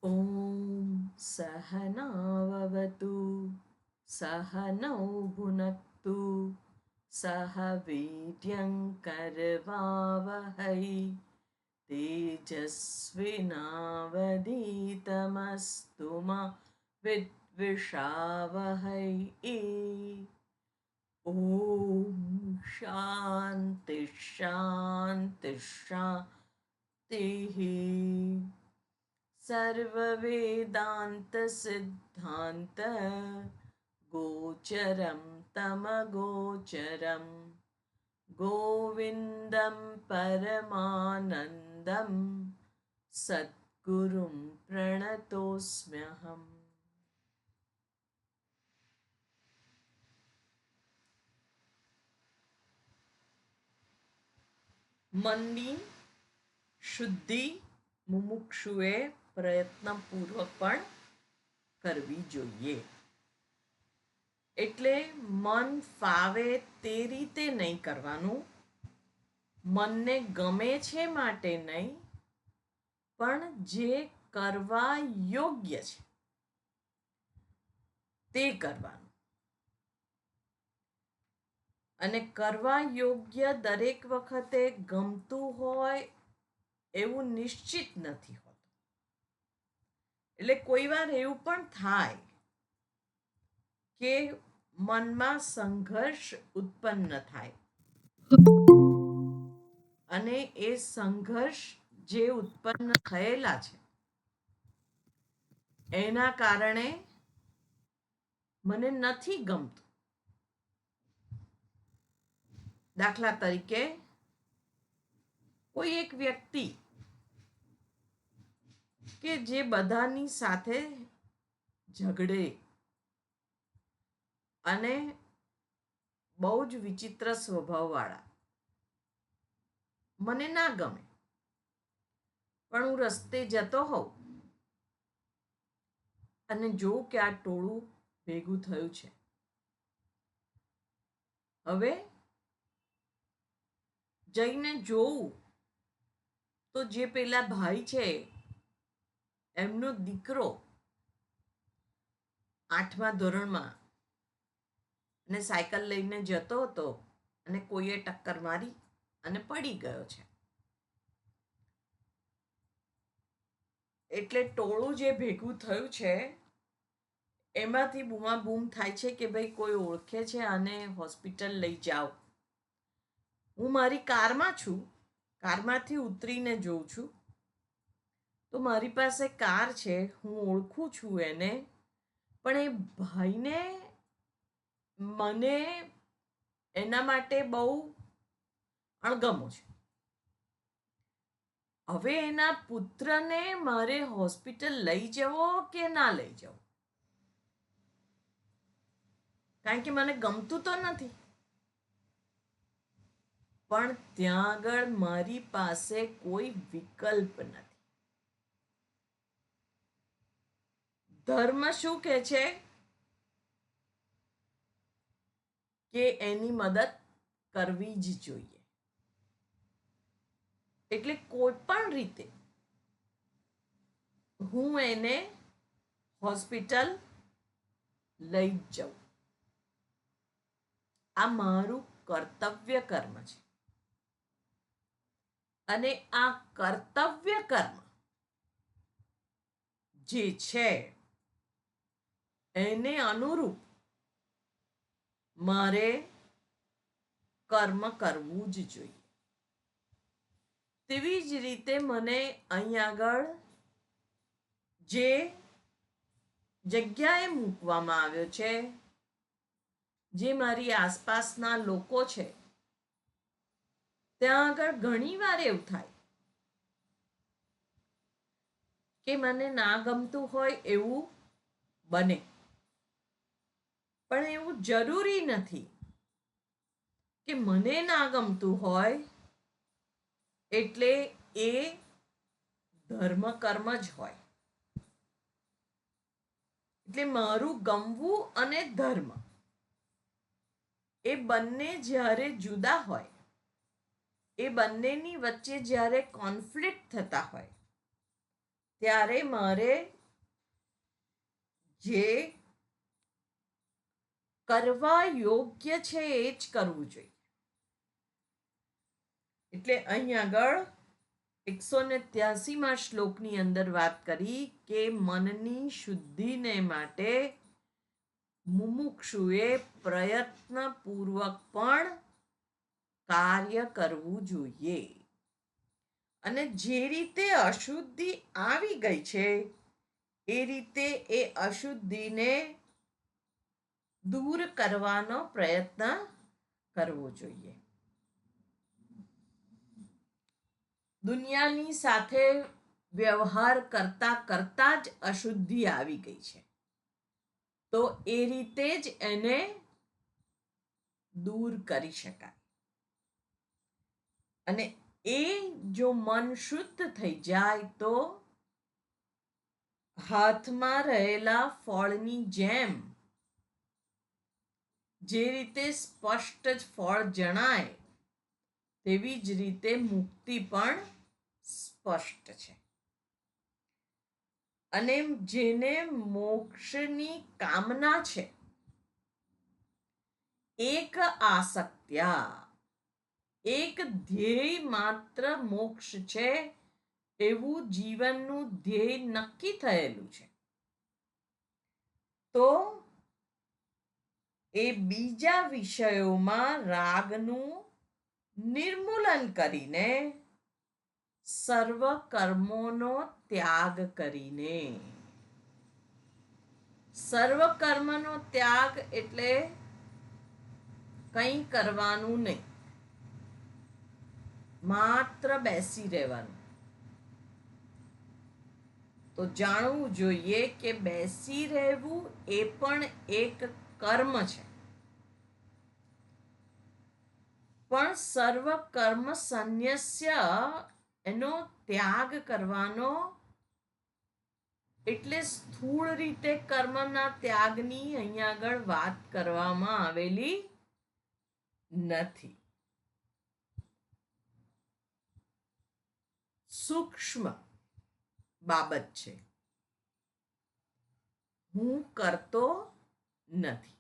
ॐ सहनाववतु सहनौ भुनक्तु सह वीर्यं करवावहै तेजस्विनावधीतमस्तु मा विद्विषावहै। ॐ शान्ति शान्ति शान्तिः। सर्ववेदान्तसिद्धान्त गोचरं तमगोचरं गोविन्दं परमानन्दं सद्गुरुं प्रणतोऽस्म्यहम्। મનની શુદ્ધિ મુમુક્ષુએ પ્રયત્નપૂર્વક પણ કરવી જોઈએ. એટલે મન ફાવે તે રીતે નહીં કરવાનું, મનને ગમે છે માટે નહીં, પણ જે કરવા યોગ્ય છે તે કરવાનું. અને કરવા યોગ્ય દરેક વખતે ગમતું હોય એવું નિશ્ચિત નથી હોતું. એટલે કોઈ વાર એવું પણ થાય કે મનમાં સંઘર્ષ ઉત્પન્ન થાય અને એ સંઘર્ષ જે ઉત્પન્ન થયેલા છે એના કારણે મને નથી ગમતું. દાખલા તરીકે કોઈ એક વ્યક્તિ કે જે બધાની સાથે ઝઘડે અને બહુ જ વિચિત્ર સ્વભાવવાળા, મને ના ગમે. પણ હું રસ્તે જતો હોઉં અને જોઉં કે આ ટોળું ભેગું થયું છે. હવે જઈને જોઉં તો જે પેલા ભાઈ છે એમનો દીકરો 8મા ધોરણમાં અને સાયકલ લઈને જતો હતો અને કોઈએ ટક્કર મારી અને પડી ગયો છે. એટલે ટોળું જે ભેગું થયું છે એમાંથી બૂમાબૂમ થાય છે કે ભાઈ કોઈ ઓળખે છે અને હોસ્પિટલ લઈ જાઓ. હું મારી કારમાં છું, કારમાંથી ઉતરીને જોઉં છું તો મારી પાસે કાર છે, હું ઓળખું છું એને, પણ એ ભાઈને મને એના માટે બહુ અણગમો છે. હવે એના પુત્રને મારે હોસ્પિટલ લઈ જવો કે ના લઈ જવો, કારણ કે મને ગમતું તો નથી. પણ ત્યાં આગળ મારી પાસે કોઈ વિકલ્પ નથી. ધર્મ શું કહે છે કે એની મદદ કરવી જ જોઈએ. એટલે કોઈ પણ રીતે હું એને હોસ્પિટલ લઈ જ જાઉં. આ મારું કર્તવ્ય કર્મ છે. અને આ કર્તવ્ય કર્મ જે છે એને અનુરૂપ મારે કર્મ કરવું જ જોઈએ. તેવી જ રીતે મને અહીં આગળ જે જગ્યાએ મૂકવામાં આવ્યો છે, જે મારી આસપાસના લોકો છે, ત્યાં આગળ ઘણી વાર એવું થાય કે મને ના ગમતું હોય એવું બને. પણ એવું જરૂરી નથી કે મને ના ગમતું હોય એટલે એ ધર્મ કર્મ જ હોય. એટલે મારું ગમવું અને ધર્મ એ બંને જ્યારે જુદા હોય, એ બંનેની વચ્ચે જ્યારે કોન્ફ્લિક્ટ થતા હોય ત્યારે મારે જે કરવા યોગ્ય છે એ જ કરવું જોઈએ. એટલે અહીં આગળ 183માં શ્લોકની અંદર વાત કરી કે મનની શુદ્ધિને માટે મુમુક્ષુએ પ્રયત્નપૂર્વક પણ કાર્ય કરવું જોઈએ. અને જે રીતે અશુદ્ધિ આવી ગઈ છે એ રીતે એ અશુદ્ધિને દૂર કરવાનો પ્રયત્ન કરવો જોઈએ. દુનિયાની સાથે વ્યવહાર કરતા કરતા જ અશુદ્ધિ આવી ગઈ છે, તો એ રીતે જ એને દૂર કરી શકાય. અને એ જો મન શુદ્ધ થઈ જાય તો હાથમાં રહેલા ફળની જેમ જે રીતે સ્પષ્ટ જ ફળ જણાય તેવી જ રીતે મુક્તિ પણ સ્પષ્ટ છે. અને જેને મોક્ષની કામના છે, એક આસક્ત્યા, એક ધ્યેય માત્ર મોક્ષ છે એવું જીવનનું ધ્યેય નક્કી થયેલું છે, તો એ બીજા વિષયોમાં રાગનું નિર્મૂલન કરીને સર્વ કર્મોનો ત્યાગ કરીને, સર્વ કર્મનો ત્યાગ એટલે કંઈ કરવાનું નહીં, માત્ર બેસી રહેવાનું. તો જાણવું જોઈએ કે બેસી રહેવું એ પણ એક કર્મ છે, પણ સર્વ કર્મ સંન્યસ્ય એનો ત્યાગ કરવાનો એટલે સ્થૂળ રીતે કર્મના ત્યાગની અહીંયા આગળ વાત કરવામાં આવેલી નથી. સૂક્ષ્મ બાબત છે. હું કરતો નથી,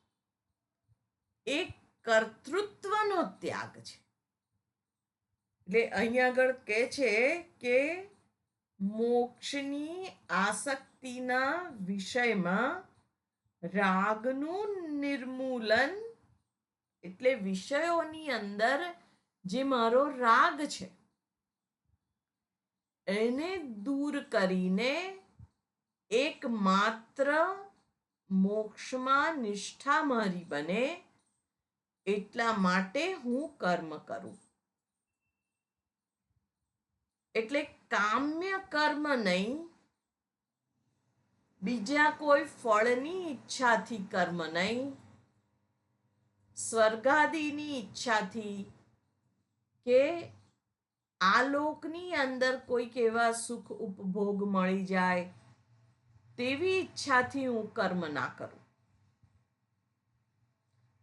એ કર્તૃત્વનો ત્યાગ છે. એટલે અહીંયા આગળ કહે છે કે મોક્ષની આસક્તિના વિષયમાં રાગનું નિર્મૂલન એટલે વિષયોની અંદર જે મારો રાગ છે એને દૂર કરીને એકમાત્ર મોક્ષમાં નિષ્ઠા મારી બને એટલા માટે હું કર્મ કરું. એટલે કામ્ય કર્મ નહીં, બીજા કોઈ ફળની ઈચ્છાથી કર્મ નહીં, સ્વર્ગાદિની ઈચ્છાથી કે આ લોકની અંદર કોઈક એવા સુખ ઉપભોગ મળી જાય તેવી ઈચ્છાથી હું કર્મ ના કરું.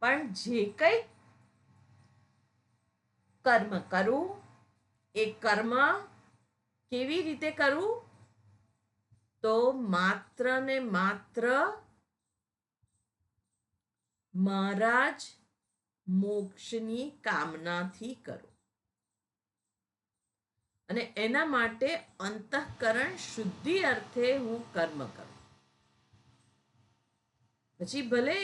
પણ જે કંઈ કર્મ કરું એ કર્મ કેવી રીતે કરું? તો માત્ર ને માત્ર મારા જ મોક્ષની કામનાથી કરું. અને એના માટે અંતઃકરણ શુદ્ધિ અર્થે હું કર્મ કરું. પછી ભલે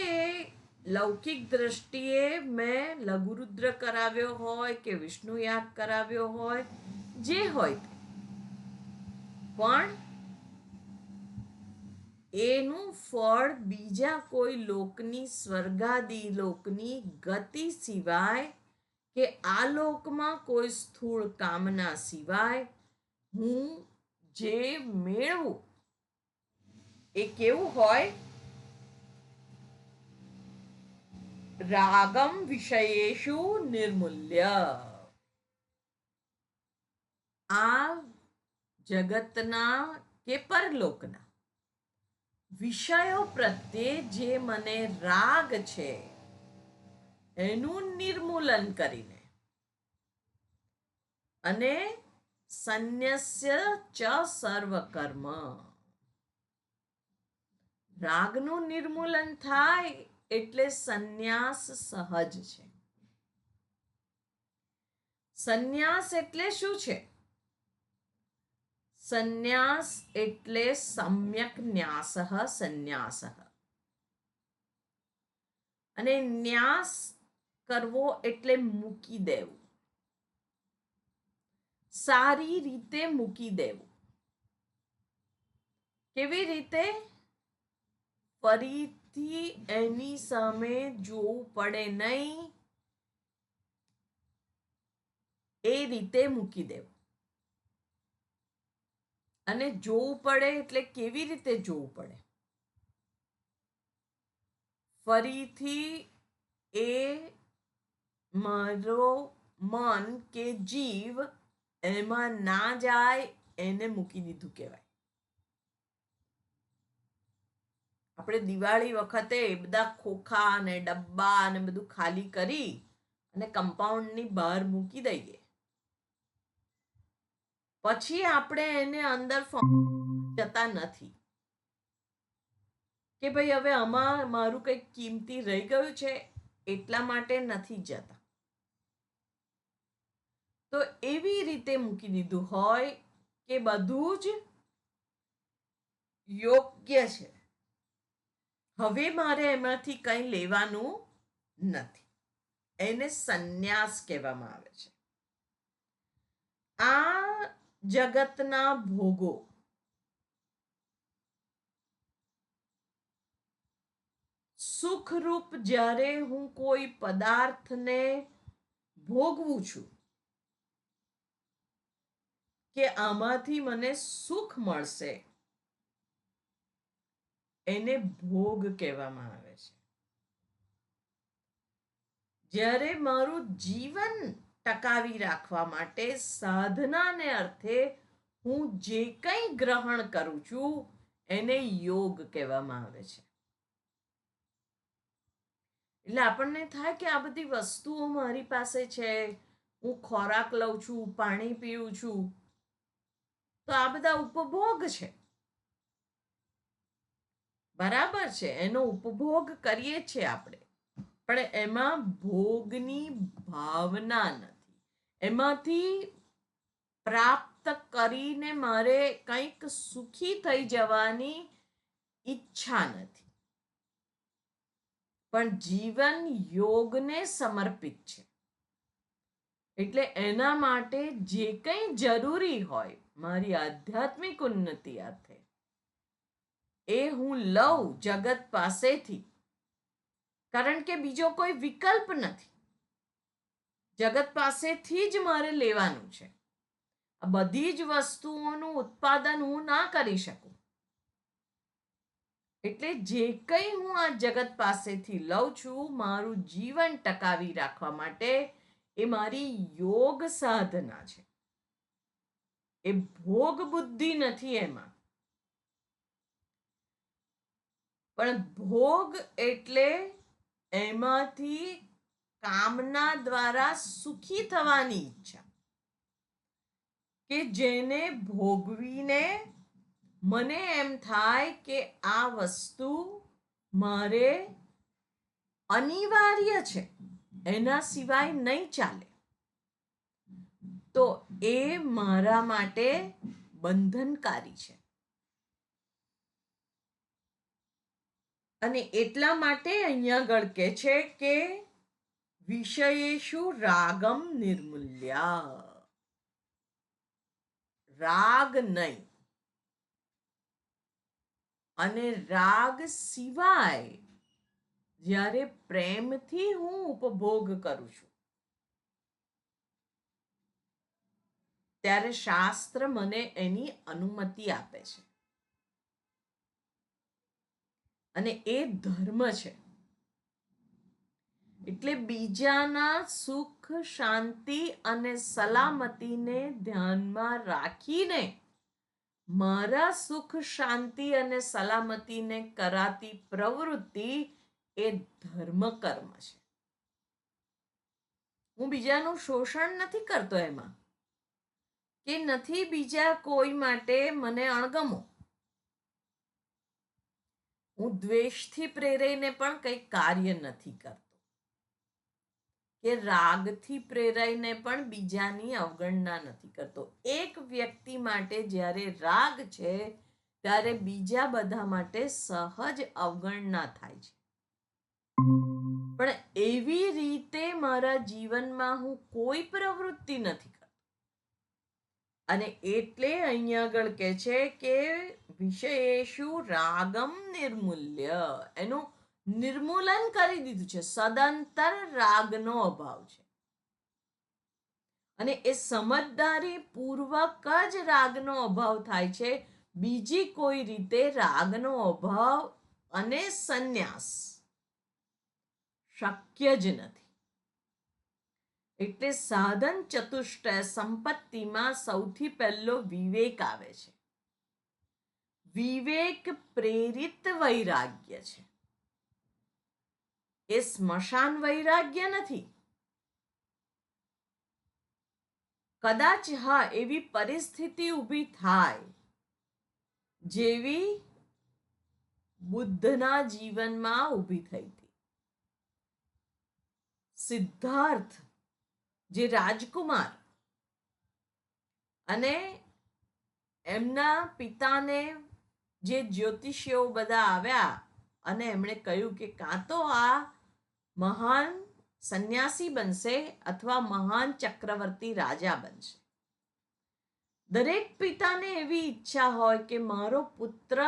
લૌકિક દ્રષ્ટિએ મેં લઘુરુદ્ર કરાવ્યો હોય કે વિષ્ણુ યાગ કરાવ્યો હોય, જે હોય તે, પણ એનું ફળ બીજા કોઈ લોકની સ્વર્ગાદી લોકની ગતિ સિવાય કે આ લોકમાં કોઈ સ્થૂળ કામના સિવાય હું જે મેળવું એ કેવું હોય? રાગમ વિષયેષુ નિર્મૂલ્ય. આ જગતના કે પરલોકના વિષયો પ્રત્યે જે મને રાગ છે એનું નિર્મૂલન કરીને અને સંન્યસ્ય ચ સર્વ કર્મ, રાગનું નિર્મૂલન થાય એટલે સંન્યાસ સહજ છે. સંન્યાસ એટલે શું છે? સંન્યાસ એટલે સમ્યક ન્યાસ સંન્યાસ. અને ન્યાસ કરવો એટલે મૂકી દેવું, સારી રીતે મૂકી દેવું. કેવી રીતે? ફરીથી એની સામે જોવું પડે નહીં, એ રીતે મૂકી દેવું. અને જોવું પડે એટલે કેવી રીતે જોવું પડે? ફરીથી એ મારો મન કે જીવ એમાં ના જાય, એને મૂકી દીધું કહેવાય. આપણે દિવાળી વખતે બધા ખોખા અને ડબ્બા અને બધું ખાલી કરી અને કમ્પાઉન્ડની બહાર મૂકી દઈએ. પછી આપણે એને અંદર જતા નથી કે ભાઈ હવે આમાં મારું કંઈક કિંમતી રહી ગયું છે એટલા માટે નથી જતા. તો એવી રીતે મૂકી દીધું હોય કે બધું જ યોગ્ય છે, હવે મારે એમાંથી કંઈ લેવાનું નથી. એને સંન્યાસ કહેવામાં આવે છે. આ જગતના ભોગો સુખરૂપ જ્યારે હું કોઈ પદાર્થને ભોગવું છું કે આમાંથી મને સુખ મળશે, એને ભોગ કહેવામાં આવે છે. જ્યારે મારું જીવન ટકાવી રાખવા માટે સાધનાને અર્થે હું જે કંઈ ગ્રહણ કરું છું એને યોગ કહેવામાં આવે છે. એટલે આપણને થાય કે આ બધી વસ્તુઓ મારી પાસે છે, હું ખોરાક લઉં છું, પાણી પીવું છું, તો આ બધા ઉપભોગ છે. બરાબર છે, એનો ઉપભોગ કરીએ છીએ આપણે, પણ એમાં ભોગની ભાવના નથી. એમાંથી પ્રાપ્ત કરીને મારે કંઈક સુખી થઈ જવાની ઈચ્છા નથી. પણ જીવન યોગને સમર્પિત છે. એટલે એના માટે જે કંઈ જરૂરી હોય મારી આધ્યાત્મિક ઉન્નતિ અર્થે, એ હું લઉં જગત પાસેથી, કારણ કે બીજો કોઈ વિકલ્પ નથી. જગત પાસેથી જ મારે લેવાનું છે. આ બધી જ વસ્તુઓનું ઉત્પાદન હું ના કરી શકું. એટલે જે કંઈ હું આ જગત પાસેથી લઉં છું મારું જીવન ટકાવી રાખવા માટે, એ મારી યોગ સાધના છે. એ ભોગ બુદ્ધિ નથી એમાં. પણ ભોગ એટલે એમાંથી કામના દ્વારા સુખી થવાની ઈચ્છા, કે જેને ભોગવીને મને એમ થાય કે આ વસ્તુ મારે અનિવાર્ય છે, એના સિવાય નહીં ચાલે, તો એ મારા માટે બંધનકારી છે. અને એટલા માટે અહીંયા આગળ કહે છે કે વિષયેષુ રાગમ નિર્મૂલ્યા. રાગ નહીં. અને રાગ સિવાય જ્યારે પ્રેમથી હું ઉપભોગ કરું છું ત્યારે શાસ્ત્ર મને એની અનુમતિ આપે છે. અને એ ધર્મ છે. એટલે બીજાના સુખ, શાંતિ અને સલામતીને ધ્યાનમાં રાખીને મારા સુખ, શાંતિ અને સલામતીને કરાતી પ્રવૃત્તિ એ ધર્મ કર્મ છે. હું બીજાનું શોષણ નથી કરતો એમાં, કે નથી બીજા કોઈ માટે મને અણગમો. હું દ્વેષથી પ્રેરાઈને પણ કંઈ કાર્ય નથી કરતો, કે રાગથી પ્રેરાઈને પણ બીજાની અવગણના નથી કરતો. એક વ્યક્તિ માટે જ્યારે રાગ છે ત્યારે બીજા બધા માટે સહજ અવગણના થાય છે. પણ એવી રીતે મારા જીવનમાં હું કોઈ પ્રવૃત્તિ નથી કરતો. અને એટલે અહીંયા આગળ કહે છે કે વિષયેષુ રાગમ નિર્મૂલ્ય, એનું નિર્મૂલન કરી દીધું છે. સદંતર રાગનો અભાવ છે. અને એ સમજદારી પૂર્વક જ રાગનો અભાવ થાય છે. બીજી કોઈ રીતે રાગનો અભાવ અને સંન્યાસ શક્ય જ નથી. એટલે સાધન ચતુષ્ટય સંપત્તિમાં સૌથી પહેલો વિવેક આવે છે. વિવેક પ્રેરિત વૈરાગ્ય છે. એ સ્મશાન વૈરાગ્ય નથી. કદાચ હા એવી પરિસ્થિતિ ઊભી થાય જેવી બુદ્ધના જીવનમાં ઊભી થઈ હતી. સિદ્ધાર્થ જે રાજકુમાર અને એમના પિતાને જે જ્યોતિષીઓ બધા આવ્યા અને એમણે કહ્યું કે કાં તો આ મહાન સંન્યાસી બનશે અથવા મહાન ચક્રવર્તી રાજા બનશે. દરેક પિતાને એવી ઈચ્છા હોય કે મારો પુત્ર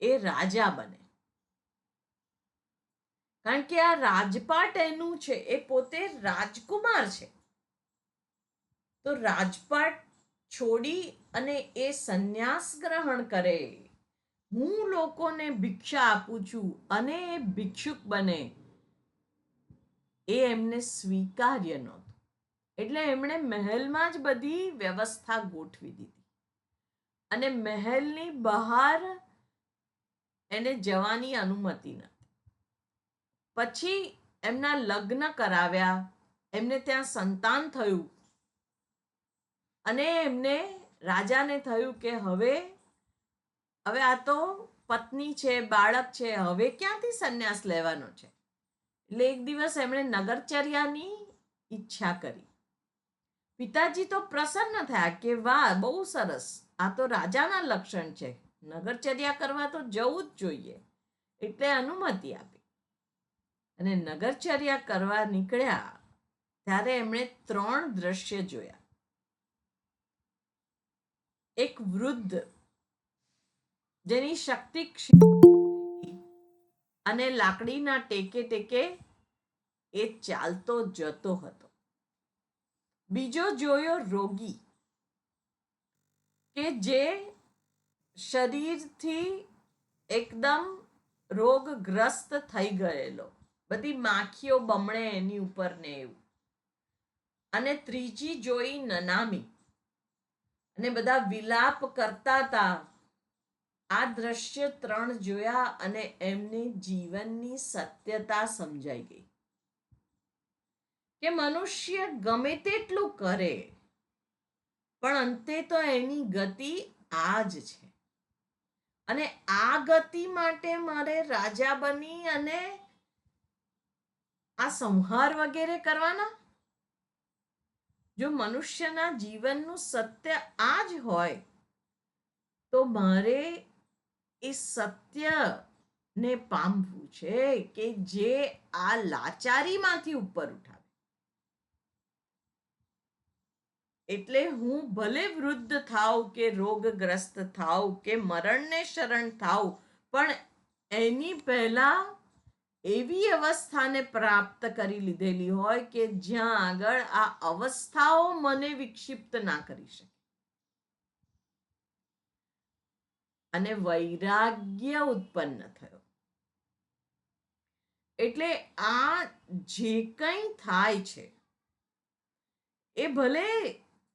એ રાજા બને, કારણ કે આ રાજપાટ એનું છે, એ પોતે રાજકુમાર છે. તો રાજપાટ છોડી અને એ સંન્યાસ ગ્રહણ કરે, હું લોકોને ભિક્ષા આપું છું અને એ ભિક્ષુક બને, એ એમને સ્વીકાર્ય નહોતું. એટલે એમણે મહેલમાં જ બધી વ્યવસ્થા ગોઠવી દીધી અને મહેલની બહાર એને જવાની અનુમતિ નથી. પછી એમના લગ્ન કરાવ્યા, એમને ત્યાં સંતાન થયું અને એમને રાજાને થયું કે હવે આ તો પત્ની છે, બાળક છે, હવે ક્યાંથી સંન્યાસ લેવાનો છે. એટલે એક દિવસ એમણે નગરચર્યાની ઈચ્છા કરી. પિતાજી તો પ્રસન્ન થયા કે વાહ, બહુ સરસ, આ તો રાજાના લક્ષણ છે, નગરચર્યા કરવા તો જવું જ જોઈએ. એટલે અનુમતિ આપી અને નગરચર્યા કરવા નીકળ્યા ત્યારે એમણે 3 દ્રશ્ય જોયા. એક વૃદ્ધ જેની શક્તિ ક્ષીણ અને લાકડીના ટેકે ટેકે એ ચાલતો જતો હતો. બીજો જોયો રોગી કે જે શરીરથી એકદમ રોગગ્રસ્ત થઈ ગયેલો, બધી માખીઓ બમણે એની ઉપર ને એવું. અને ત્રીજી જોઈ નનામી, અને બધા વિલાપ કરતા હતા. આ દ્રશ્ય 3 જોયા અને એમને જીવનની સત્યતા સમજાઈ ગઈ કે મનુષ્ય ગમે તેટલું કરે પણ અંતે તો એની ગતિ આ જ છે. અને આ ગતિ માટે મારે રાજા બની અને આ સંહાર વગેરે કરવાના? જો મનુષ્યના જીવનનું સત્ય આ જ હોય તો મારે એ સત્યને પામવું છે કે જે આ લાચારીમાંથી ઉપર ઉઠાવે. એટલે હું ભલે વૃદ્ધ થાવ કે રોગગ્રસ્ત થાવ કે મરણને શરણ થાવ, પણ એની પહેલા એવી અવસ્થાને પ્રાપ્ત કરી લીધેલી હોય કે જ્યાં આગળ આ અવસ્થાઓ મને વિક્ષિપ્ત ના કરી શકે. અને વૈરાગ્ય ઉત્પન્ન થયો. એટલે આ જે કંઈ થાય છે એ ભલે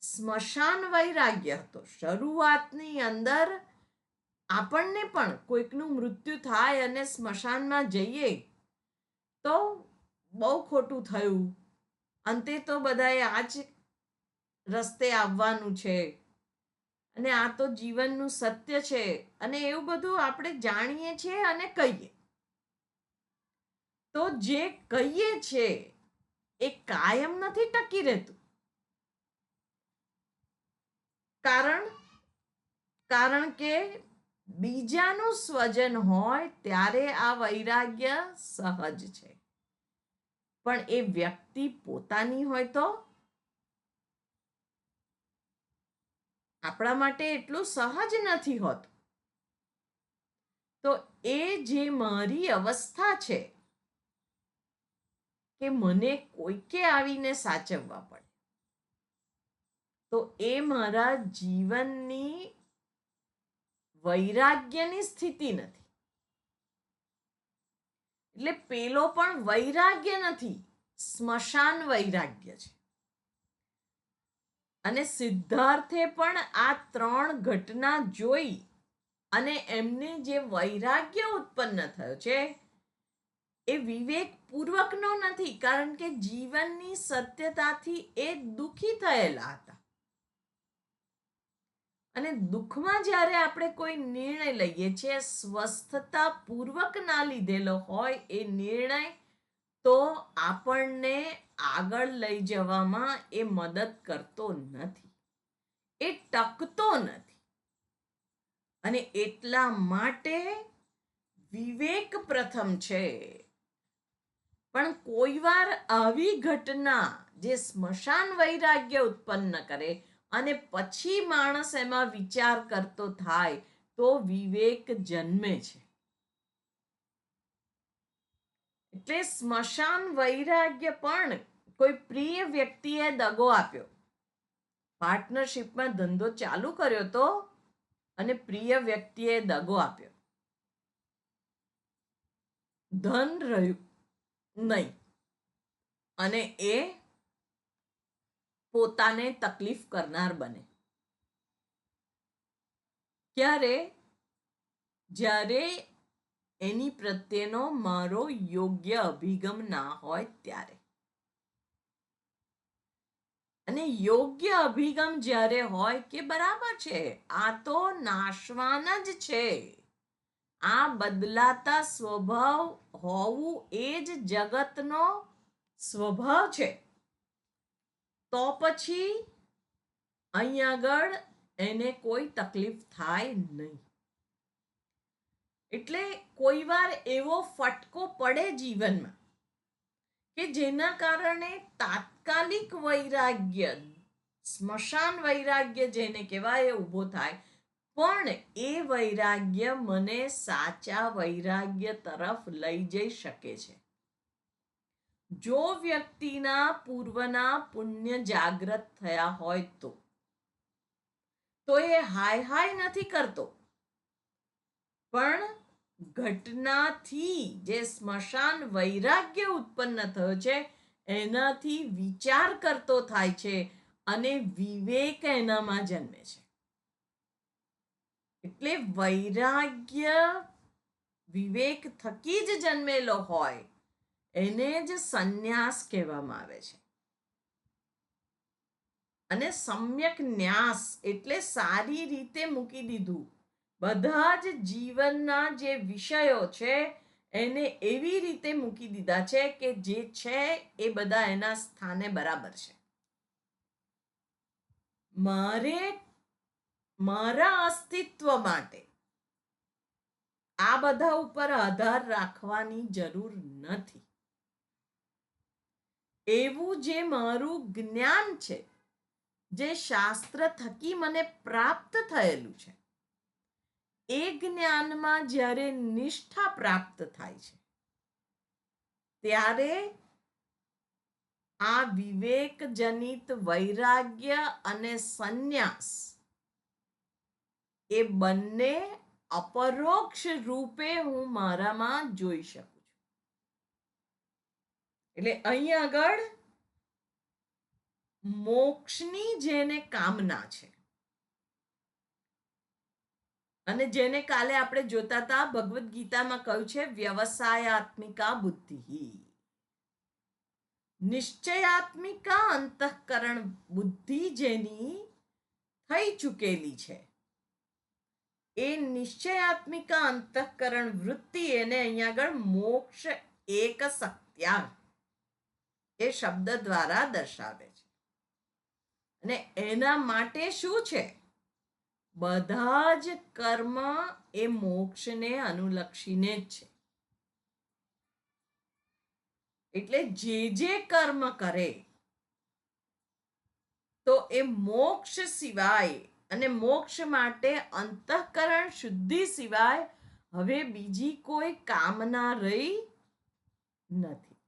સ્મશાન વૈરાગ્ય હતો. શરૂઆતની અંદર આપણને પણ કોઈકનું મૃત્યુ થાય અને સ્મશાનમાં જઈએ તો બહુ ખોટું થયું, અંતે તો બધાએ આ જ રસ્તે આવવાનું છે અને આ તો જીવનનું સત્ય છે અને એવું બધું આપણે જાણીએ છીએ અને કહીએ. તો જે કહીએ છે એ કાયમ નથી ટકી રહેતું. કારણ કે બીજાનું સ્વજન હોય ત્યારે આ વૈરાગ્ય સહજ છે, પણ એ વ્યક્તિ પોતાની હોય તો આપણા માટે એટલું સહજ નથી હોતું. તો એ જે મારી અવસ્થા છે કે મને કોઈકે આવીને સાચવવા પડે, તો એ મારા જીવનની વૈરાગ્યની સ્થિતિ નથી. એટલે પેલો પણ વૈરાગ્ય નથી, સ્મશાન વૈરાગ્ય છે. અને સિદ્ધાર્થે પણ આ 3 ઘટના જોઈ અને એમને જે વૈરાગ્ય ઉત્પન્ન થયો છે એ વિવેક પૂર્વકનો નથી, કારણ કે જીવનની સત્યતાથી એ દુઃખી થયેલા હતા. અને દુઃખમાં જ્યારે આપણે કોઈ નિર્ણય લઈએ છીએ, સ્વસ્થતા પૂર્વક ના લીધેલો હોય એ નિર્ણય, તો આપણને આગળ લઈ જવામાં એ મદદ કરતો નથી, એ ટકતો નથી. અને એટલા માટે વિવેક પ્રથમ છે. પણ કોઈ વાર આવી ઘટના જે સ્મશાન વૈરાગ્ય ઉત્પન્ન કરે અને પછી માણસ એમાં વિચાર કરતો થાય તો વિવેક જન્મે છે. એટલે સ્મશાન વૈરાગ્ય પણ કોઈ પ્રિય વ્યક્તિએ દગો આપ્યો, પાર્ટનરશિપમાં ધંધો ચાલુ કર્યો તો અને પ્રિય વ્યક્તિએ દગો આપ્યો, ધન રહ્યું નહીં અને એ પોતાને તકલીફ કરનાર બને. જ્યારે એની પ્રત્યેનો મારો યોગ્ય અભિગમ ના હોય ત્યારે. અને યોગ્ય અભિગમ જ્યારે હોય કે બરાબર છે, આ તો નાશવાન જ છે, આ બદલાતા સ્વભાવ હોવું એ જ જગતનો સ્વભાવ છે, તો પછી અહીં આગળ એને કોઈ તકલીફ થાય નહીં. એટલે કોઈ વાર એવો ફટકો પડે જીવનમાં કે જેના કારણે તાત્કાલિક વૈરાગ્ય, સ્મશાન વૈરાગ્ય જેને કહેવાય, ઊભો થાય, પણ એ વૈરાગ્ય મને સાચા વૈરાગ્ય તરફ લઈ જઈ શકે છે. જો વ્યક્તિના પૂર્વના પુણ્ય જાગ્રત થયા હોય તો એ હાય હાય નથી કરતો, પણ ઘટનાથી જે સ્મશાન વૈરાગ્ય ઉત્પન્ન થયો છે એનાથી વિચાર કરતો થાય છે અને વિવેક એનામાં જન્મે છે. એટલે વૈરાગ્ય વિવેક થકી જ જન્મેલો હોય એને જ સંન્યાસ કહેવામાં આવે છે. અને સમ્યક ન્યાસ એટલે સારી રીતે મૂકી દીધું. બધા જ જીવનના જે વિષયો છે એને એવી રીતે મૂકી દીધા છે કે જે છે એ બધા એના સ્થાને બરાબર છે. મારા અસ્તિત્વ માટે આ બધા ઉપર આધાર રાખવાની જરૂર નથી. એવું જે મારું જ્ઞાન છે, જે શાસ્ત્ર થકી મને પ્રાપ્ત થયેલું છે, એ જ્ઞાનમાં જ્યારે નિષ્ઠા પ્રાપ્ત થાય છે ત્યારે આ વિવેક જનિત વૈરાગ્ય અને સંન્યાસ એ બંને અપરોક્ષ રૂપે હું મારામાં જોઈ શકું છું. એટલે અહીં આગળ મોક્ષની જેને કામના છે, અને જેને કાલે આપણે જોતા હતા ભગવદ્ ગીતામાં કહ્યું છે વ્યવસાયાત્મિકા બુદ્ધિ, નિશ્ચયાત્મિકા અંતઃકરણ બુદ્ધિ જેની થઈ ચૂકેલી છે. એ નિશ્ચયાત્મિકા અંતઃકરણ વૃત્તિ એને અહીંયા આગળ મોક્ષ એક સત્યાંગ એ શબ્દ દ્વારા દર્શાવે છે. અને એના માટે શું છે? બધા જ કર્મ એ મોક્ષને અનુલક્ષીને જ છે. એટલે જે કર્મ કરે તો એ મોક્ષ સિવાય અને મોક્ષ માટે અંતઃકરણ શુદ્ધિ સિવાય હવે બીજી કોઈ કામના રહી નથી.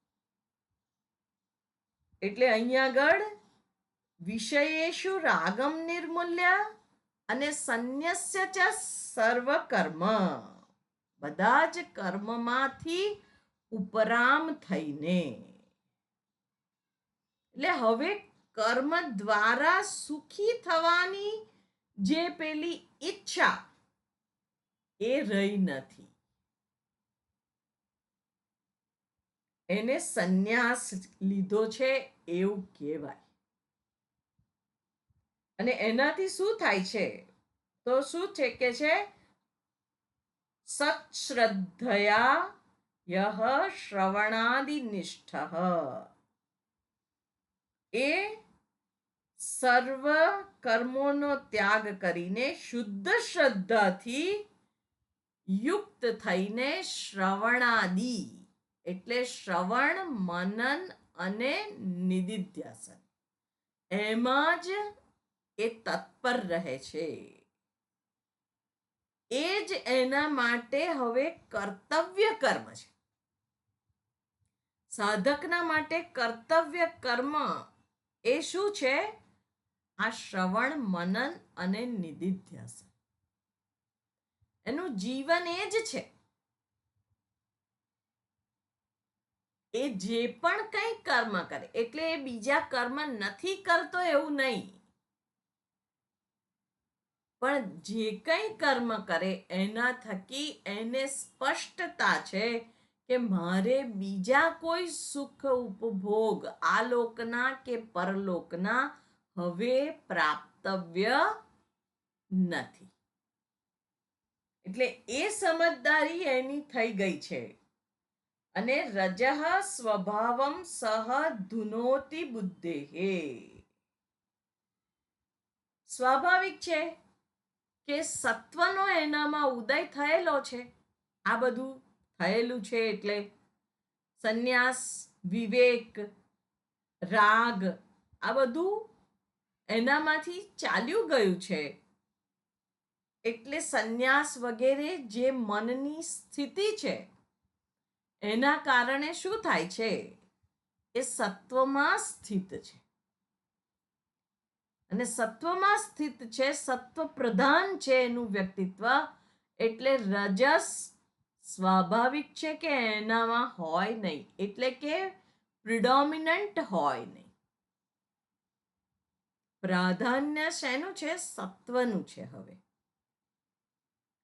એટલે અહીંયા આગળ વિષયેષુ રાગમ નિર્મૂલ્ય અને સંન્યસ્ય ચ સર્વ કર્મ, બધા જ કર્મમાંથી ઉપરામ થઈને, એટલે હવે કર્મ દ્વારા સુખી થવાની જે પેલી ઈચ્છા એ રહી નથી. એને સંન્યાસ લીધો છે એવું કહેવાય. અને એનાથી શું થાય છે? તો શું છે કે છે સત્શ્રદ્ધયા યહ શ્રવણાદિ નિષ્ઠ, એ સર્વ કર્મોનો ત્યાગ કરીને શુદ્ધ શ્રદ્ધાથી યુક્ત થઈને શ્રવણાદિ એટલે શ્રવણ, મનન અને નિધિધ્યાસન એમાં જ એ તત્પર રહે છે. એ જ એના માટે હવે કર્તવ્ય કર્મ છે. સાધકના માટે કર્તવ્ય કર્મ એ શું છે? આ શ્રવણ, મનન અને નિધિધ્યાસન. એનું જીવન એ જ છે. એ જે પણ કંઈ કર્મ કરે એટલે એ બીજા કર્મ નથી કરતો એવું નહીં, પણ જે કંઈ કર્મ કરે એના થકી એને સ્પષ્ટતા છે કે મારે બીજા કોઈ સુખ ઉપભોગ આ લોકના કે પરલોકના હવે પ્રાપ્તવ્ય નથી. એટલે એ સમજદારી એની થઈ ગઈ છે. અને રજઃ સ્વભાવમ સહ ધુનોતિ બુદ્ધેહે, સ્વાભાવિક છે કે સત્વનો એનામાં ઉદય થયેલો છે. આ બધું થયેલું છે એટલે સંન્યાસ, વિવેક, રાગ આ બધું એનામાંથી ચાલ્યું ગયું છે. એટલે સંન્યાસ વગેરે જે મનની સ્થિતિ છે એના કારણે શું થાય છે? એ સત્વમાં સ્થિત છે. અને સત્વમાં સ્થિત છે, સત્વ પ્રધાન છે એનું વ્યક્તિત્વ. એટલે રજસ સ્વાભાવિક છે કે એનામાં હોય નહીં, એટલે કે પ્રિડોમિનન્ટ હોય નહીં. પ્રાધાન્ય શેનું છે? સત્વનું છે. હવે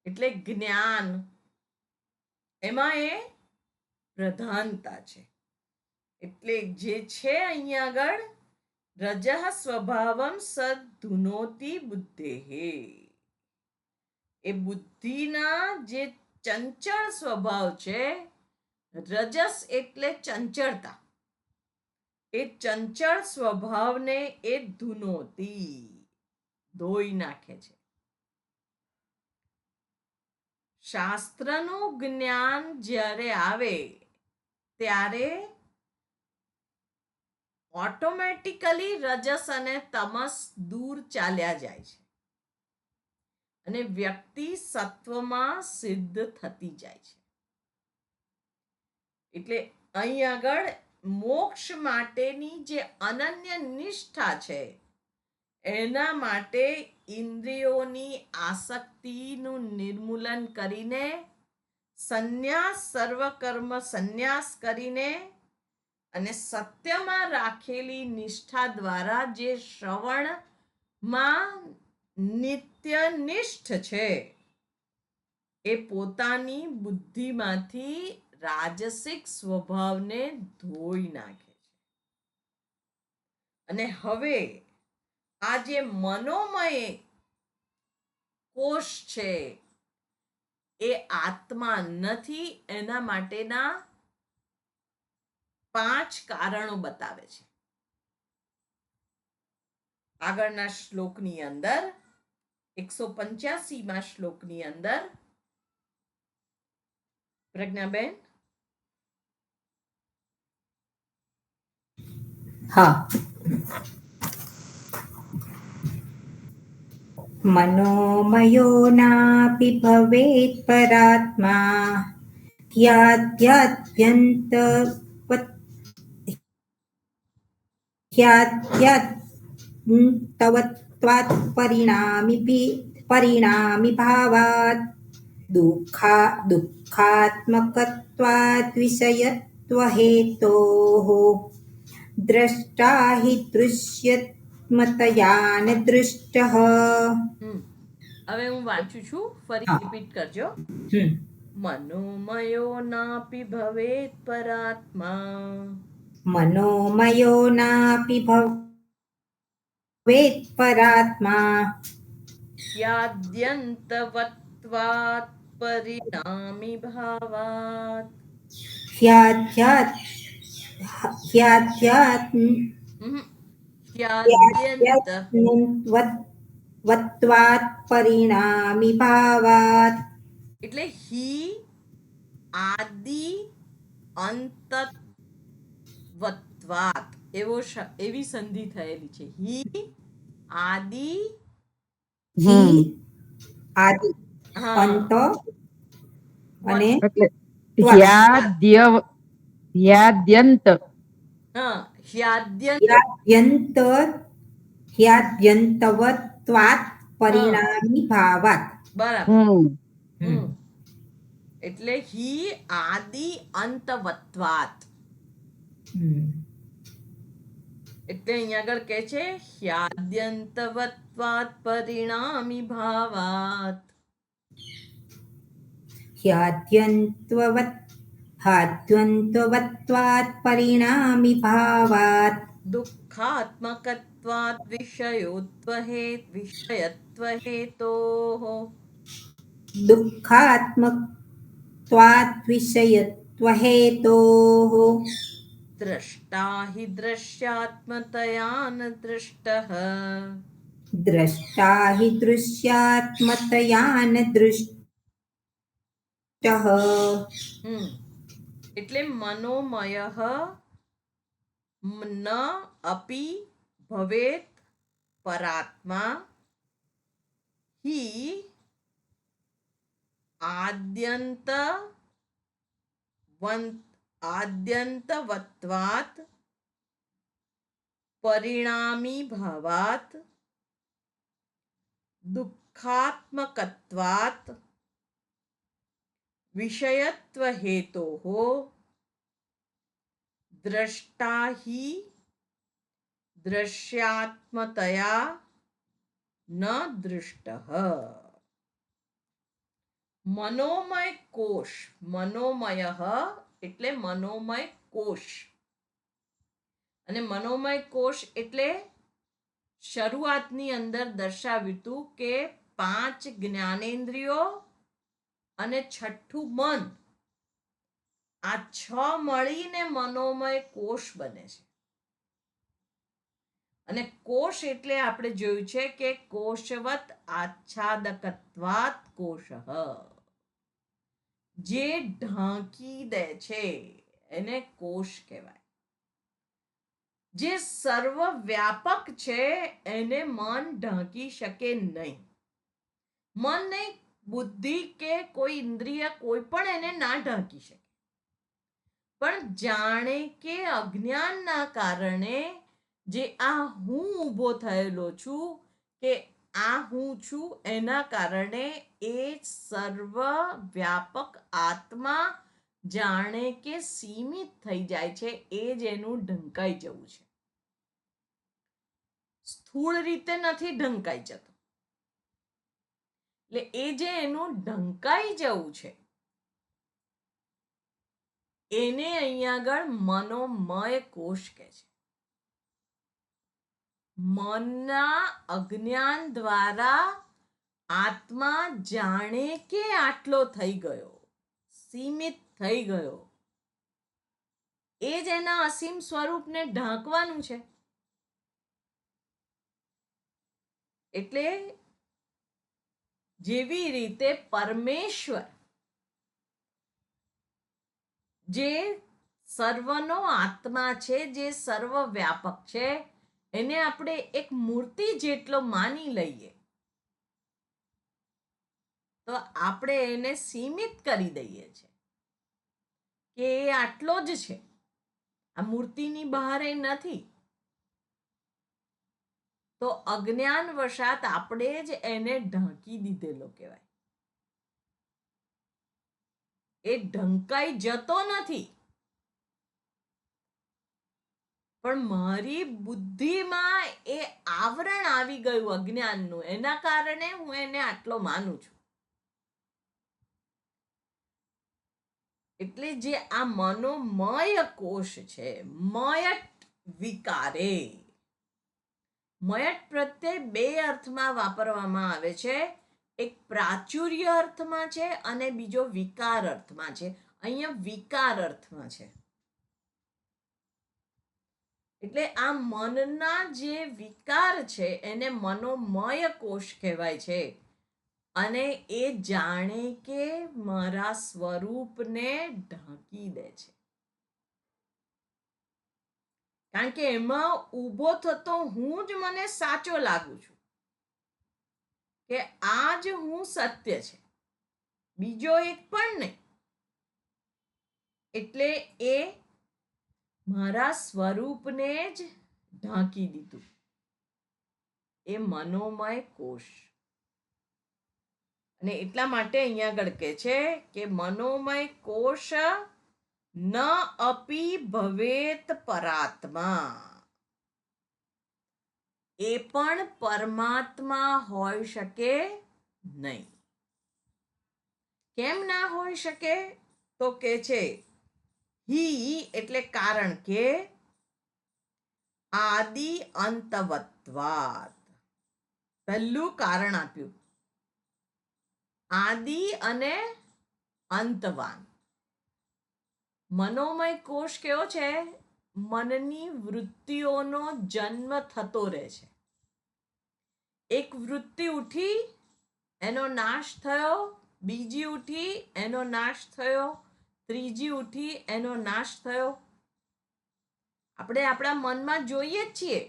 એટલે જ્ઞાન એમાં એ પ્રધાનતા છે. એટલે જે છે અહીંયા આગળ રજઃ સ્વભાવમ સદ્ધુનોતિ બુદ્ધેહે, એ બુદ્ધિના જે ચંચળ સ્વભાવ છે, રજસ એટલે ચંચળતા, એ ચંચળ સ્વભાવને એ ધુનોતિ ધોઈ નાખે છે. શાસ્ત્રનું જ્ઞાન જ્યારે આવે ત્યારે ઓટોમેટિકલી રજસ અને તમસ દૂર ચાલ્યા જાય છે અને વ્યક્તિ સત્વમાં સિદ્ધ થતી જાય છે. એટલે અહીં આગળ મોક્ષ માટેની જે અનન્ય નિષ્ઠા છે એના માટે ઇન્દ્રિયોની આસક્તિનું નિર્મૂલન કરીને સંન્યાસ, સર્વકર્મ સંન્યાસ કરીને અને સત્યમાં રાખેલી નિષ્ઠા દ્વારા જે શ્રવણમાં નિત્યનિષ્ઠ છે એ પોતાની બુદ્ધિમાંથી રાજસિક સ્વભાવને ધોઈ નાખે છે. અને હવે આ જે મનોમય કોષ છે એ આત્મા નથી, એના માટેના 5 કારણો બતાવે છે આગળના શ્લોકની અંદર. 185માં શ્લોકની અંદર. પ્રજ્ઞાબેન. હા. મનોમયો નાપી ભવેત પરાત્મા ह्याद्यन्तवत्वात् परिणामि भावात् दुःखात्मकत्वात् विषयत्वहेतोः દ્રષ્ટા હિ દૃશ્યત્મતયા ન દૃષ્ટઃ. હવે હું વાંચું છું, ફરી રિપીટ કરજો. મનોમયો નાપી ભવેત પરાત્મા. મનોમયો નાપી ભવેત પરાત્મા ह्याद्यन्तवत्वात् परिणामि भावात्. ह्याद्यन्तवત્વાत् પરિણામી ભાવાત. એટલે હી આદિ અંતવત્વાત એવી સંધિ થયેલી છે. હી આદિ આદિ અંત અને હ્યાદ્યંતવત્વાત પરિણામી ભાવાત. બરાબર. એટલે હી આદિ અંતવત્વાત. એટલે અહીંયા આગળ કહે છે હ્યાદ્યંતવત્વાત પરિણામી ભાવાત. ह्याद्यन्तवत्वात् परिणामि भावात् दुःखात्मकत्वात् विषयत्वहेतोः. दुःखात्मकत्वात् विषयत्वहेतोः द्रष्टा हि दृश्यात्मतया न दृष्टः. દ્રષ્ટા હિ દૃશ્યાત્મતયા ન દૃષ્ટઃ. એટલે મનોમયઃ ન અપી ભવેત પરાત્મા હિ આદ્યંતવત્વાत् પરિણામી ભાવાત દુઃખાત્મકત્વાत् વિષયત્વહેતોઃ દ્રષ્ટા હિ દૃશ્યાત્મતયા ન દૃષ્ટઃ. મનોમય કોષ. મનોમય એટલે મનોમય કોષ. અને મનોમય કોષ એટલે શરૂઆતની અંદર દર્શાવ્યું હતું કે 5 જ્ઞાનેન્દ્રિયો અને 6ઠું મન, આ 6 મળીને મનોમય કોષ બને છે. અને કોષ એટલે આપણે જોયું છે કે કોશવત આચ્છાદકત્વાત કોષ, જે ઢાંકી દે છે એને કોષ કહેવાય. જે સર્વવ્યાપક છે એને મન ઢાંકી શકે નહીં. મન નહીં, બુદ્ધિ કે કોઈ ઇન્દ્રિય કોઈ પણ એને ના ઢાંકી શકે. પણ જાણે કે અજ્ઞાનના કારણે જે આ હું ઊભો થયેલો છું કે આ હું છું, એના કારણે એ સર્વ વ્યાપક આત્મા જાણે કે સીમિત થઈ જાય છે. એ જ એનું ઢંકાઈ જવું છે. સ્થૂળ રીતે નથી ઢંકાઈ જતો. એટલે એ જે એનું ઢંકાઈ જવું છે એને અહીંયા આગળ મનોમય કોષ કહે છે. મનના અજ્ઞાન દ્વારા આત્મા જાણે કે આટલો થઈ ગયો, સીમિત થઈ ગયો, એ જ એના અસીમ સ્વરૂપને ઢાંકવાનું છે. એટલે જેવી રીતે પરમેશ્વર જે સર્વનો આત્મા છે, જે સર્વવ્યાપક છે, એને આપણે એક મૂર્તિ જેટલો માની લઈએ તો આપણે એને સીમિત કરી દઈએ છીએ કે એ આટલો જ છે, આ મૂર્તિની બહાર એ નથી. તો અજ્ઞાન વશાત આપણે જ એને ઢાંકી દીધેલો કહેવાય. એ ઢંકાઈ જતો નથી, પણ મારી બુદ્ધિમાં એ આવરણ આવી ગયું અજ્ઞાનનું, એના કારણે હું એને આટલો માનું છું. એટલે જે આ મનોમય કોષ છે, મયટ વિકારે, મયટ પ્રત્યય બે અર્થમાં વાપરવામાં આવે છે. એક પ્રાચુર્ય અર્થમાં છે અને બીજો વિકાર અર્થમાં છે. અહીંયા વિકાર અર્થમાં છે. એટલે આ મનના જે વિકાર છે એને મનોમય કોષ કહેવાય છે. અને એ જાણે કે મારા સ્વરૂપને ઢાંકી દે છે, કારણ કે એમાં ઊભો થતો હું જ મને સાચો લાગુ છું કે આ જ હું સત્ય છે, બીજો એક પણ નહીં. એટલે એ મારા સ્વરૂપને જ ઢાંકી દીધું, એ મનોમય કોષ. અને એટલા માટે અહીંયા આગળ કહે છે કે મનોમય કોષ ન અપી ભવેત પરાત્મા, એ પણ પરમાત્મા હોઈ શકે નહીં. કેમ ના હોઈ શકે? તો કે છે હી એટલે કારણ કે આદિ અંતવત્વાત. પહેલું કારણ આપ્યું, આદિ અને અંતવાન. મનોમય કોષ કેવો છે? મનની વૃત્તિઓનો જન્મ થતો રહે છે. એક વૃત્તિ ઉઠી, એનો નાશ થયો, બીજી ઉઠી, એનો નાશ થયો, ત્રીજી ઉઠી, એનો નાશ થયો. આપણે આપણા મનમાં જોઈએ જ છીએ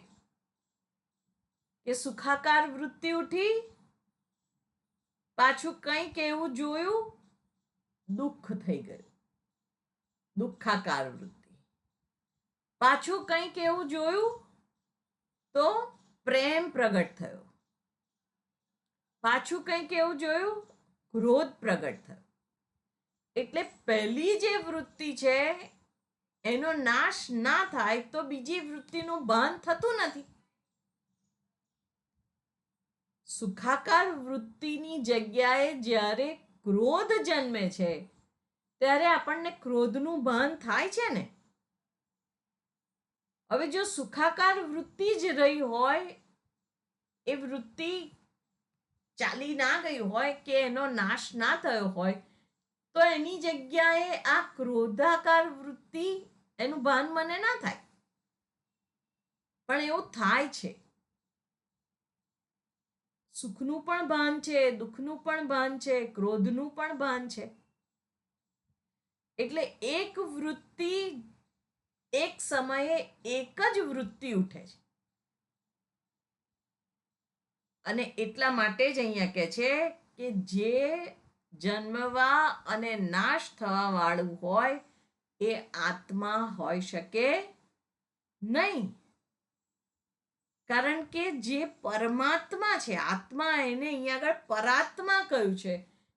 કે સુખાકાર વૃત્તિ ઉઠી, પાછું કંઈક એવું જોયું, દુઃખ થઈ ગયું, દુઃખાકાર વૃત્તિ. પાછું કંઈક એવું જોયું તો પ્રેમ પ્રગટ થયો, પાછું કંઈક એવું જોયું, ક્રોધ પ્રગટ થયો. એટલે પહેલી જે વૃત્તિ છે એનો નાશ ના થાય તો બીજી વૃત્તિનું ભાન થતું નથી. સુખાકાર વૃત્તિની જગ્યાએ જ્યારે ક્રોધ જન્મે છે ત્યારે આપણને ક્રોધનું ભાન થાય છે ને. હવે જો સુખાકાર વૃત્તિ જ રહી હોય, એ વૃત્તિ ચાલી ના ગઈ હોય કે એનો નાશ ના થયો હોય, તો એની જગ્યાએ આ ક્રોધાકાર વૃત્તિ, એનું ભાન મને ના થાય. પણ એવું થાય છે. સુખનું પણ ભાન છે, દુઃખનું પણ ભાન છે, ક્રોધનું પણ ભાન છે. એટલે એક વૃત્તિ એક સમયે એક જ વૃત્તિ ઉઠે છે. અને એટલા માટે જ અહીંયા કહે છે કે જે જન્મવા અને નાશ થવા વાળું હોય એ આત્મા હોઈ શકે નહીં. કારણ કે જે પરમાત્મા છે, આત્મા, એને અહીંયા આગળ પરાત્મા કહ્યું છે,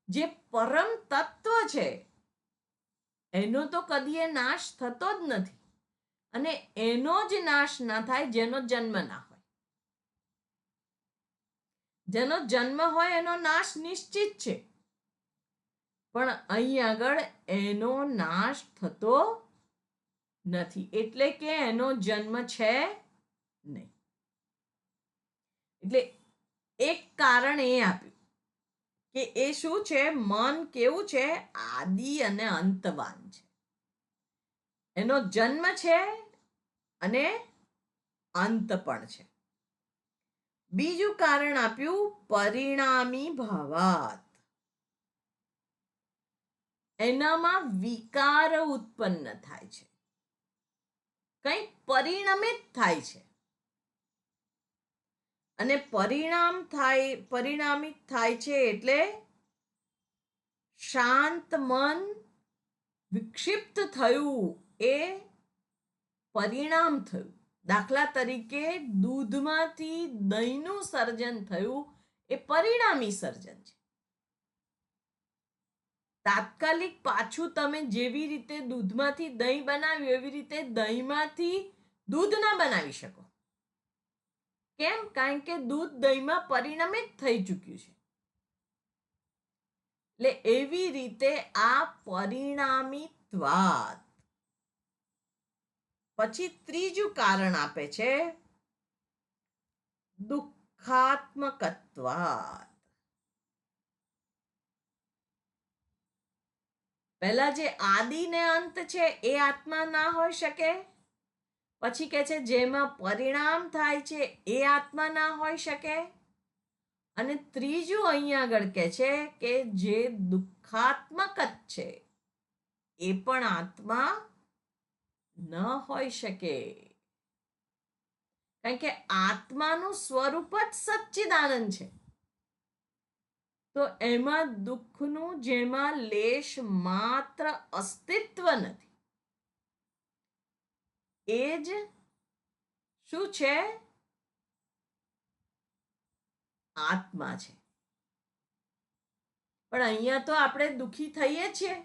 જે પરમ તત્વ છે એનો તો કદી નાશ થતો જ નથી. અને એનો જ નાશ ના થાય જેનો જન્મ ના હોય. જેનો જન્મ હોય એનો નાશ નિશ્ચિત છે, પણ અહીં આગળ એનો નાશ થતો નથી, એટલે કે એનો જન્મ છે નહીં. એટલે એક કારણ એ આપ્યું કે એ શું છે? મન કેવું છે? આદિ અને અંતવાન છે. એનો જન્મ છે અને અંત પણ છે. બીજું કારણ આપ્યું પરિણામી ભાવાત. એનામાં વિકાર ઉત્પન્ન થાય છે, કંઈ પરિણમિત થાય છે. અને પરિણામિત થાય છે એટલે શાંત મન વિક્ષિપ્ત થયું એ પરિણામ થયું. દાખલા તરીકે દૂધમાંથી દહીંનું સર્જન થયું એ પરિણામી સર્જન છે. તાત્કાલિક પાછું તમે જેવી રીતે દૂધમાંથી દહીં બનાવ્યું એવી રીતે દહીંમાંથી દૂધ ના બનાવી શકો. કેમ? કારણ કે દૂધ દહીંમાં પરિણમિત થઈ ચૂક્યું છે. એટલે એવી રીતે આ પરિણામિત્વાત. પછી ત્રીજું કારણ આપે છે દુઃખાત્મકત્વાત. પહેલા જે આદિ ને અંત છે એ આત્મા ના હોઈ શકે. પછી કે છે જેમાં પરિણામ થાય છે એ આત્મા ના હોઈ શકે. અને ત્રીજું અહીંયા આગળ કે છે કે જે દુઃખાત્મક જ છે એ પણ આત્મા ન હોઈ શકે. કારણ કે આત્માનું સ્વરૂપ જ સચ્ચિદાનંદ છે. તો એમાં દુઃખનું જેમાં લેશ માત્ર અસ્તિત્વ નથી. એ જ શું છે? આત્મા છે. પણ અહીંયા તો આપણે દુઃખી થઈએ છીએ.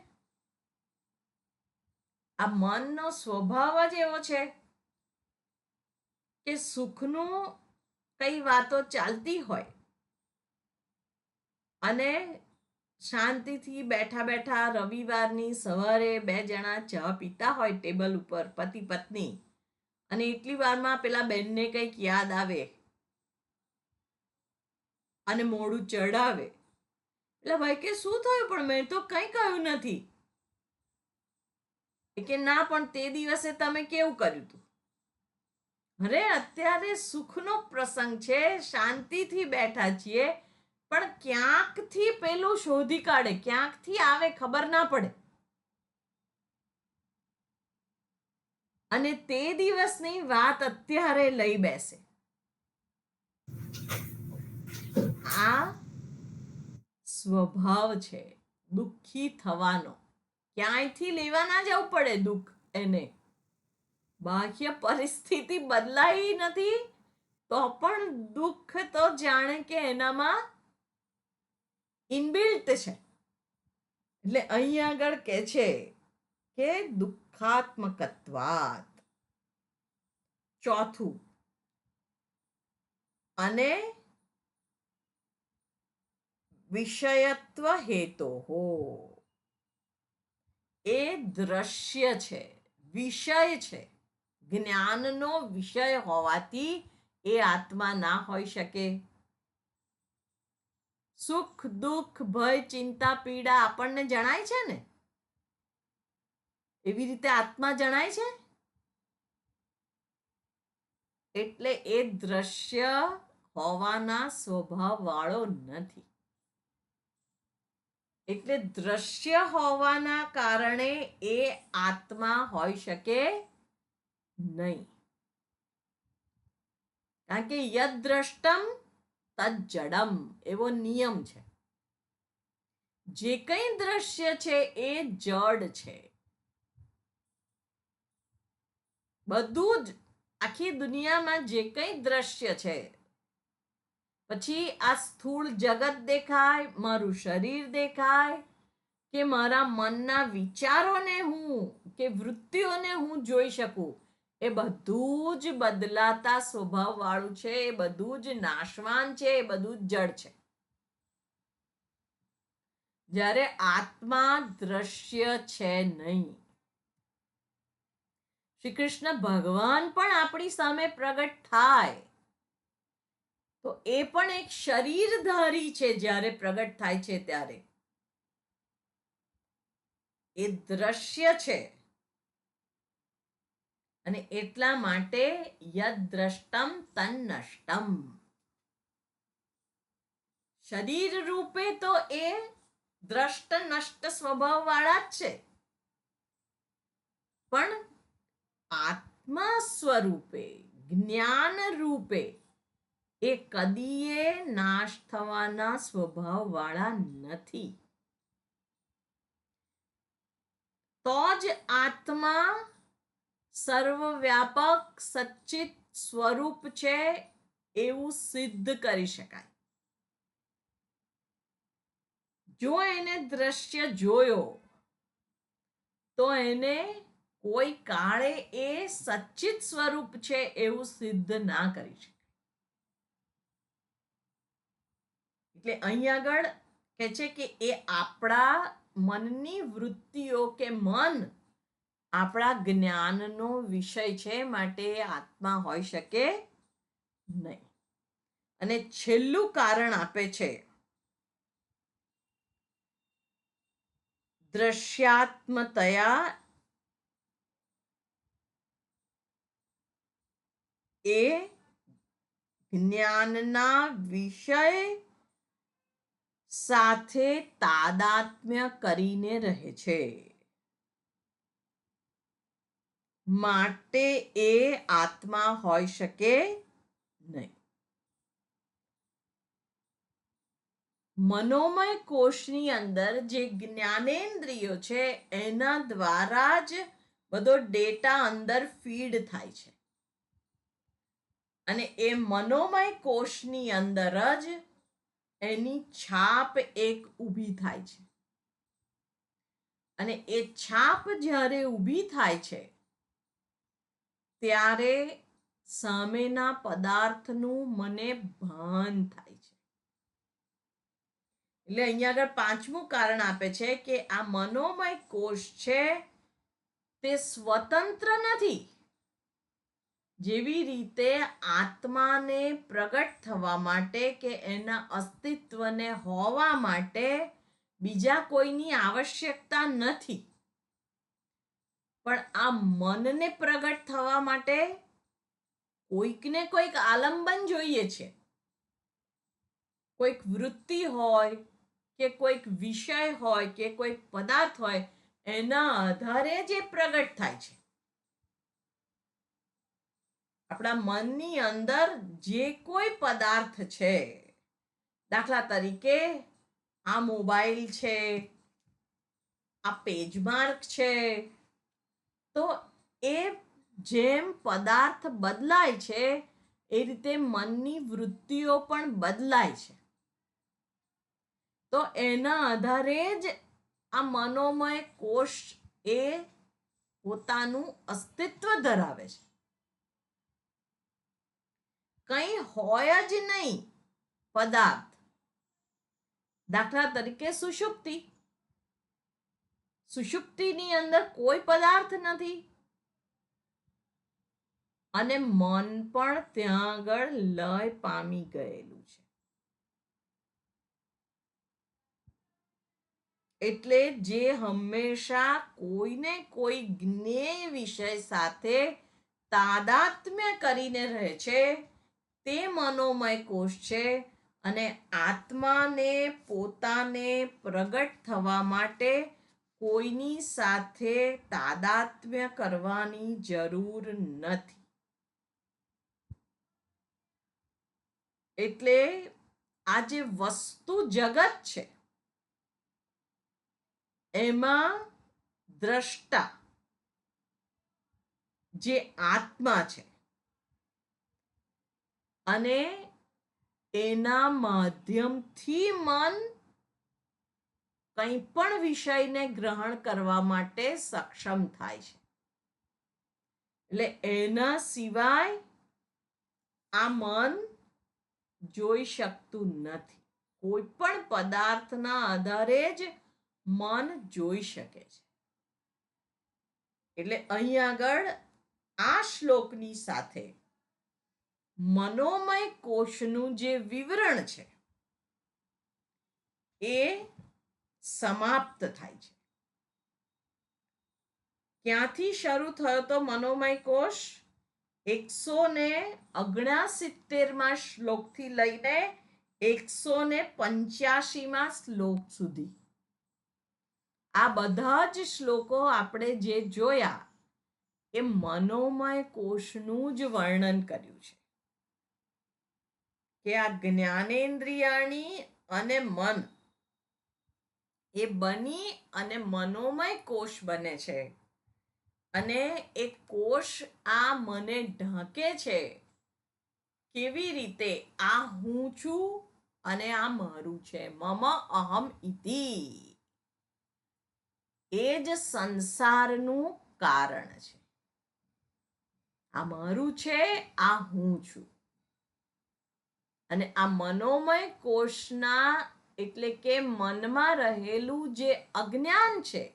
આ મનનો સ્વભાવ જ એવો છે કે સુખનું કઈ વાતો ચાલતી હોય અને શાંતિથી બેઠા બેઠા રવિવારની સવારે બે જણા ચા પીતા હોય ટેબલ ઉપર, પતિ પત્ની, અને એટલી વારમાં પેલા બેનને કંઈક યાદ આવે અને મોડું ચડાવે. એટલે ભાઈ કે શું થયું? પણ મેં તો કંઈ કહ્યું નથી. કે ના, પણ તે દિવસે તમે કેવું કર્યું હતું? અરે અત્યારે સુખનો પ્રસંગ છે, શાંતિથી બેઠા છીએ, પણ ક્યાંકથી પેલું શોધી કાઢે, ક્યાંકથી આવે, ખબર ના પડે. અને તે દિવસની વાત અત્યારે લઈ બેસે. આ સ્વભાવ છે દુઃખી થવાનો. ક્યાંયથી લેવા ના જવું પડે દુઃખ. એને બાહ્ય પરિસ્થિતિ બદલાઈ નથી તો પણ દુઃખ તો જાણે કે એનામાં ઇનબિલ્ટ છે. એટલે અહીં આગળ કે છે કે દુઃખાત્મકત્વાત. ચોથું, અને વિષયત્વ હેતો હો. એ દ્રશ્ય છે, વિષય છે, જ્ઞાનનો વિષય હોવાથી એ આત્મા ના હોઈ શકે. સુખ દુઃખ ભય ચિંતા પીડા આપણને જણાય છે ને, એવી રીતે આત્મા જણાય છે. એટલે એ દ્રશ્ય હોવાના સ્વભાવ વાળો નથી. એટલે દ્રશ્ય હોવાના કારણે એ આત્મા હોઈ શકે નહીં. કારણ કે યદ દ્રષ્ટમ તદ જડમ એવો નિયમ છે. જે કંઈ દ્રશ્ય છે એ જડ છે. બધું જ આખી દુનિયામાં જે કંઈ દ્રશ્ય છે, પછી આ સ્થૂળ જગત દેખાય, મારું શરીર દેખાય, કે મારા મનના વિચારોને હું કે વૃત્તિઓને હું જોઈ શકું, એ બધું જ બદલાતા સ્વભાવ વાળું છે. એ બધું જ નાશવાન છે. એ બધું જ જડ છે. જ્યારે આત્મા દ્રશ્ય છે નહીં. શ્રી કૃષ્ણ ભગવાન પણ આપણી સામે પ્રગટ થાય તો એ પણ એક શરીરધારી છે. જ્યારે પ્રગટ થાય છે ત્યારે એ દ્રશ્ય છે. અને એટલા માટે યદ દ્રષ્ટમ તન નષ્ટમ. શરીર રૂપે તો એ દ્રષ્ટ નષ્ટ સ્વભાવ વાળા જ છે, પણ આત્મા સ્વરૂપે જ્ઞાન રૂપે એ કદીએ નાશ થવાના સ્વભાવ વાળા નથી. તો જ આત્મા સર્વવ્યાપક સચ્ચિત સ્વરૂપ છે એવું સિદ્ધ કરી શકાય. જો એને દ્રશ્ય જોયો તો એને કોઈ કાળે એ સચ્ચિત સ્વરૂપ છે એવું સિદ્ધ ના કરી શકે. એટલે અહીં આગળ કહે છે કે એ આપણા મનની વૃત્તિઓ કે મન આપણા જ્ઞાનનો વિષય છે, માટે આત્મા હોઈ શકે નહીં. અને છેલ્લું કારણ આપે છે દ્રશ્યાત્મતયા એ જ્ઞાનના વિષય સાથે તાદાત્મ્ય કરીને રહે છે, માટે એ આત્મા હોઈ શકે નહીં. મનોમય કોષની અંદર જે જ્ઞાનેન્દ્રિયો છે એના દ્વારા જ બધો ડેટા અંદર ફીડ થાય છે. અને એ મનોમય કોષની અંદર જ એની છાપ એક ઊભી થાય છે. અને એ છાપ જ્યારે ઊભી થાય છે ત્યારે સામેના પદાર્થનું મને ભાન થાય છે. એટલે અહીંયા આગળ પાંચમું કારણ આપે છે કે આ મનોમય કોષ છે તે સ્વતંત્ર નથી. જેવી રીતે આત્માને પ્રગટ થવા માટે કે એના અસ્તિત્વને હોવા માટે બીજા કોઈની આવશ્યકતા નથી, પણ આ મનને પ્રગટ થવા માટે કોઈકને કોઈક આલંબન જોઈએ છે. કોઈક વૃત્તિ હોય કે કોઈક વિષય હોય કે કોઈક પદાર્થ હોય, એના આધારે જે પ્રગટ થાય છે. આપણા મનની અંદર જે કોઈ પદાર્થ છે, દાખલા તરીકે આ મોબાઈલ છે, આ પેજમાર્ક છે, તો એ જેમ પદાર્થ બદલાય છે એ રીતે મનની વૃત્તિઓ પણ બદલાય છે. તો એના આધારે જ આ મનોમય કોષ એ પોતાનું અસ્તિત્વ ધરાવે છે. કંઈ હોય જ નહીં પદાર્થ. દાખલા તરીકે સુષુપ્તિ. સુષુપ્તિની અંદર કોઈ પદાર્થ નથી અને મન પણ ત્યાં આગળ લય પામી ગયેલું છે. એટલે જે હંમેશા કોઈને કોઈ જ્ઞેય વિષય સાથે તાદાત્મ્ય કરીને રહે છે તે મનોમય કોષ છે. અને આત્માને પોતાને પ્રગટ થવા માટે કોઈની સાથે તાદાત્મ્ય કરવાની જરૂર નથી. એટલે આ જે વસ્તુ જગત છે એમાં દ્રષ્ટા જે આત્મા છે અને એના માધ્યમથી મન કંઈ પણ વિષયને ગ્રહણ કરવા માટે સક્ષમ થાય છે. એટલે એના સિવાય આ મન જોઈ શકતું નથી. કોઈ પણ પદાર્થના આધારે જ મન જોઈ શકે છે. એટલે અહીં આગળ આ શ્લોકની સાથે મનોમય કોષનું જે વિવરણ છે એ સમાપ્ત થાય છે. ક્યાંથી શરૂ થયો તો મનોમય કોષ? 169માં શ્લોકથી લઈને 185માં શ્લોક સુધી. આ બધા જ શ્લોકો આપણે જે જોયા એ મનોમય કોષનું જ વર્ણન કર્યું છે કે આ જ્ઞાનેન્દ્રિયાણી અને મન એ બની અને મનોમય કોષ બને છે. અને એ કોષ આ મને ઢાંકે છે. કેવી રીતે? આ હું છું અને આ મારું છે. મમ અહમ ઇતિ. એ જ સંસારનું કારણ છે. આ મારું છે, આ હું છું. અને આ મનોમય કોષના એટલે કે મનમાં રહેલું જે અજ્ઞાન છે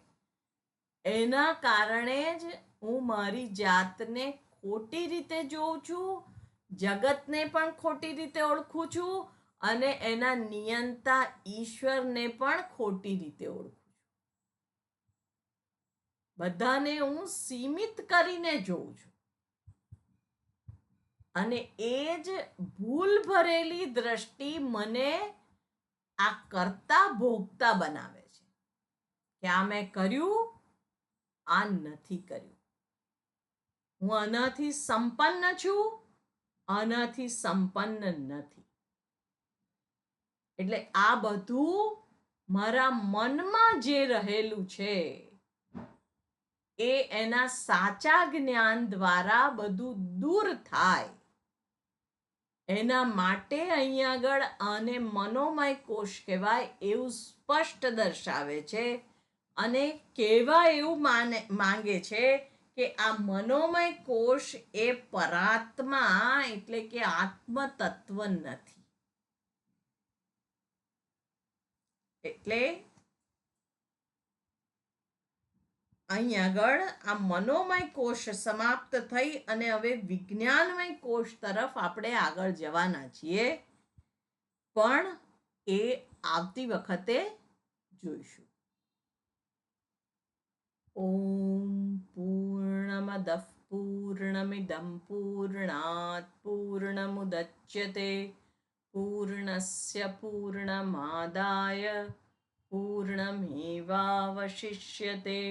એના કારણે જ હું મારી જાતને ખોટી રીતે જોઉં છું, જગતને પણ ખોટી રીતે ઓળખું છું અને એના નિયંતા ઈશ્વરને પણ ખોટી રીતે ઓળખું છું. બધાને હું સીમિત કરીને જોઉં છું. અને એ જ ભૂલ ભરેલી દ્રષ્ટિ મને આ કરતા ભોગતા બનાવે છે કે આ મેં કર્યું, આ નથી કર્યું. હું આનાથી સંપન્ન છું, આનાથી સંપન્ન નથી. એટલે આ બધું મારા મનમાં જે રહેલું છે એ એના સાચા જ્ઞાન દ્વારા બધું દૂર થાય. એના માટે અહીંયા આગળ આને મનોમય કોષ કહેવાય એવું સ્પષ્ટ દર્શાવે છે. અને કહેવા એવું માંગે છે કે આ મનોમય કોષ એ પરાત્મા એટલે કે આત્મ તત્વ નથી. એટલે અહીં આગળ આ મનોમય કોષ સમાપ્ત થઈ અને હવે વિજ્ઞાનમય કોષ તરફ આપણે આગળ જવાના છીએ. પણ એ આવતી વખતે જોઈશું. ઓમ પૂર્ણમદ પૂર્ણમિદં પૂર્ણાત પૂર્ણમુદચ્યતે પૂર્ણસ્ય પૂર્ણમાદાય પૂર્ણમેવાવશિષ્યતે.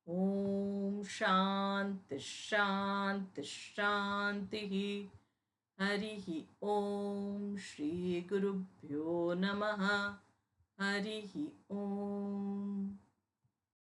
ઓમ શાંતિ શાંતિ શાંતિ. હરિ ઓમ શ્રી ગુરુભ્યો નમઃ. હરિ ઓમ.